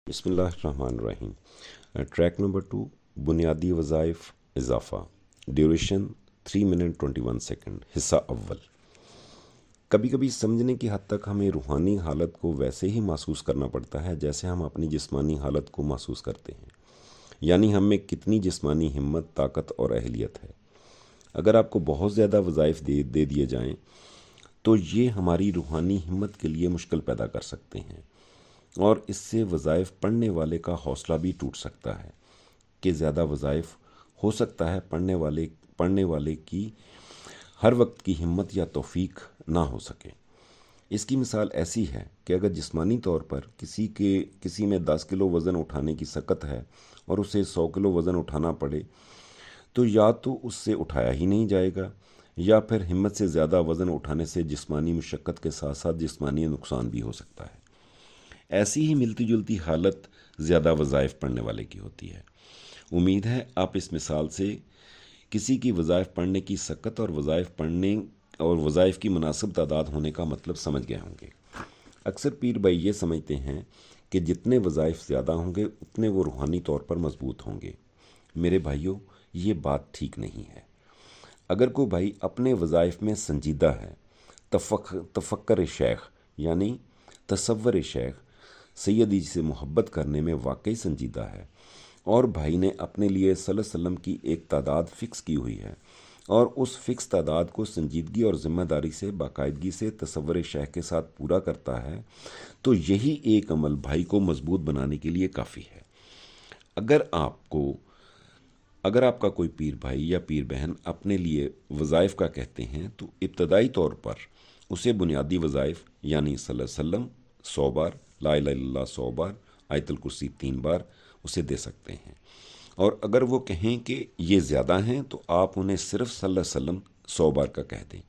بسم اللہ الرحمن الرحیم۔ ٹریک نمبر 2، بنیادی وظائف اضافہ، ڈیوریشن 3 منٹ 21 سیکنڈ، حصہ اول۔ کبھی کبھی سمجھنے کی حد تک ہمیں روحانی حالت کو ویسے ہی محسوس کرنا پڑتا ہے جیسے ہم اپنی جسمانی حالت کو محسوس کرتے ہیں، یعنی ہم میں کتنی جسمانی ہمت، طاقت اور اہلیت ہے۔ اگر آپ کو بہت زیادہ وظائف دے دیے جائیں تو یہ ہماری روحانی ہمت کے لیے مشکل پیدا کر سکتے ہیں، اور اس سے وظائف پڑھنے والے کا حوصلہ بھی ٹوٹ سکتا ہے کہ زیادہ وظائف ہو سکتا ہے پڑھنے والے کی ہر وقت کی ہمت یا توفیق نہ ہو سکے۔ اس کی مثال ایسی ہے کہ اگر جسمانی طور پر کسی میں 10 کلو وزن اٹھانے کی سکت ہے اور اسے 100 کلو وزن اٹھانا پڑے تو یا تو اس سے اٹھایا ہی نہیں جائے گا، یا پھر ہمت سے زیادہ وزن اٹھانے سے جسمانی مشقت کے ساتھ ساتھ جسمانی نقصان بھی ہو سکتا ہے۔ ایسی ہی ملتی جلتی حالت زیادہ وظائف پڑھنے والے کی ہوتی ہے۔ امید ہے آپ اس مثال سے کسی کی وظائف پڑھنے کی سکت اور وظائف کی مناسب تعداد ہونے کا مطلب سمجھ گئے ہوں گے۔ اکثر پیر بھائی یہ سمجھتے ہیں کہ جتنے وظائف زیادہ ہوں گے اتنے وہ روحانی طور پر مضبوط ہوں گے۔ میرے بھائیوں، یہ بات ٹھیک نہیں ہے۔ اگر کوئی بھائی اپنے وظائف میں سنجیدہ ہے، تفکر شیخ یعنی تصور شیخ سیدی سے محبت کرنے میں واقعی سنجیدہ ہے، اور بھائی نے اپنے لیے صلی اللہ علیہ وسلم کی ایک تعداد فکس کی ہوئی ہے اور اس فکس تعداد کو سنجیدگی اور ذمہ داری سے باقاعدگی سے تصور شیخ کے ساتھ پورا کرتا ہے، تو یہی ایک عمل بھائی کو مضبوط بنانے کے لیے کافی ہے۔ اگر آپ کا کوئی پیر بھائی یا پیر بہن اپنے لیے وظائف کا کہتے ہیں تو ابتدائی طور پر اسے بنیادی وظائف یعنی صلی اللہ علیہ وسلم 100 بار، لا الہ الا اللہ 100 بار، آیت الکرسی 3 بار اسے دے سکتے ہیں، اور اگر وہ کہیں کہ یہ زیادہ ہیں تو آپ انہیں صرف صلی اللہ علیہ وسلم 100 بار کا کہہ دیں۔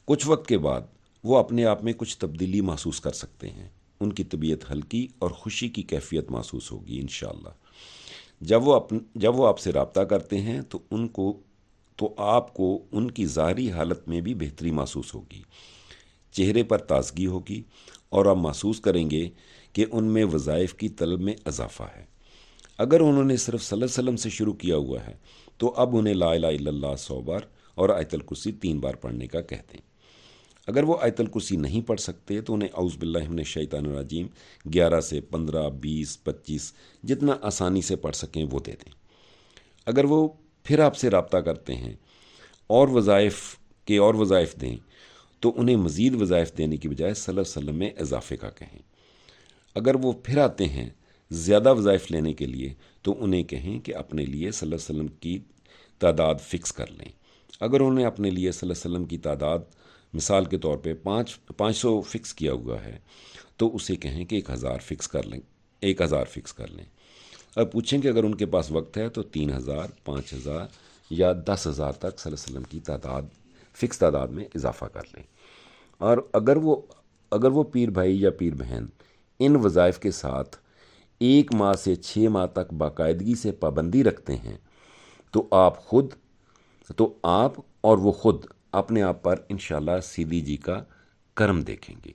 کچھ وقت کے بعد وہ اپنے آپ میں کچھ تبدیلی محسوس کر سکتے ہیں، ان کی طبیعت ہلکی اور خوشی کی کیفیت محسوس ہوگی انشاءاللہ۔ جب وہ آپ سے رابطہ کرتے ہیں تو آپ کو ان کی ظاہری حالت میں بھی بہتری محسوس ہوگی، چہرے پر تازگی ہوگی، اور آپ محسوس کریں گے کہ ان میں وظائف کی طلب میں اضافہ ہے۔ اگر انہوں نے صرف صلی اللہ علیہ وسلم سے شروع کیا ہوا ہے تو اب انہیں لا الہ الا اللہ 100 بار اور آیت الکرسی 3 بار پڑھنے کا کہہ دیں۔ اگر وہ آیت الکرسی نہیں پڑھ سکتے تو انہیں اعوذ باللہ من الشیطان الرجیم 11 سے 15، 20، 25 جتنا آسانی سے پڑھ سکیں وہ دے دیں۔ اگر وہ پھر آپ سے رابطہ کرتے ہیں اور وظائف دیں تو انہیں مزید وظائف دینے کی بجائے صلی اللہ علیہ وسلم میں اضافے کا کہیں۔ اگر وہ پھر آتے ہیں زیادہ وظائف لینے کے لیے تو انہیں کہیں کہ اپنے لیے صلی اللہ علیہ وسلم کی تعداد فکس کر لیں۔ اگر انہیں اپنے لیے صلی اللہ علیہ وسلم کی تعداد مثال کے طور پہ 500 فکس کیا ہوا ہے تو اسے کہیں کہ 1000 فکس کر لیں۔ اب پوچھیں کہ اگر ان کے پاس وقت ہے تو 3000، 5000 یا 10,000 تک صلی اللہ علیہ وسلم کی فکس تعداد میں اضافہ کر لیں۔ اور اگر وہ پیر بھائی یا پیر بہن ان وظائف کے ساتھ 1 ماہ سے 6 ماہ تک باقاعدگی سے پابندی رکھتے ہیں تو آپ اور وہ خود اپنے آپ پر انشاءاللہ سیدھی جی کا کرم دیکھیں گے۔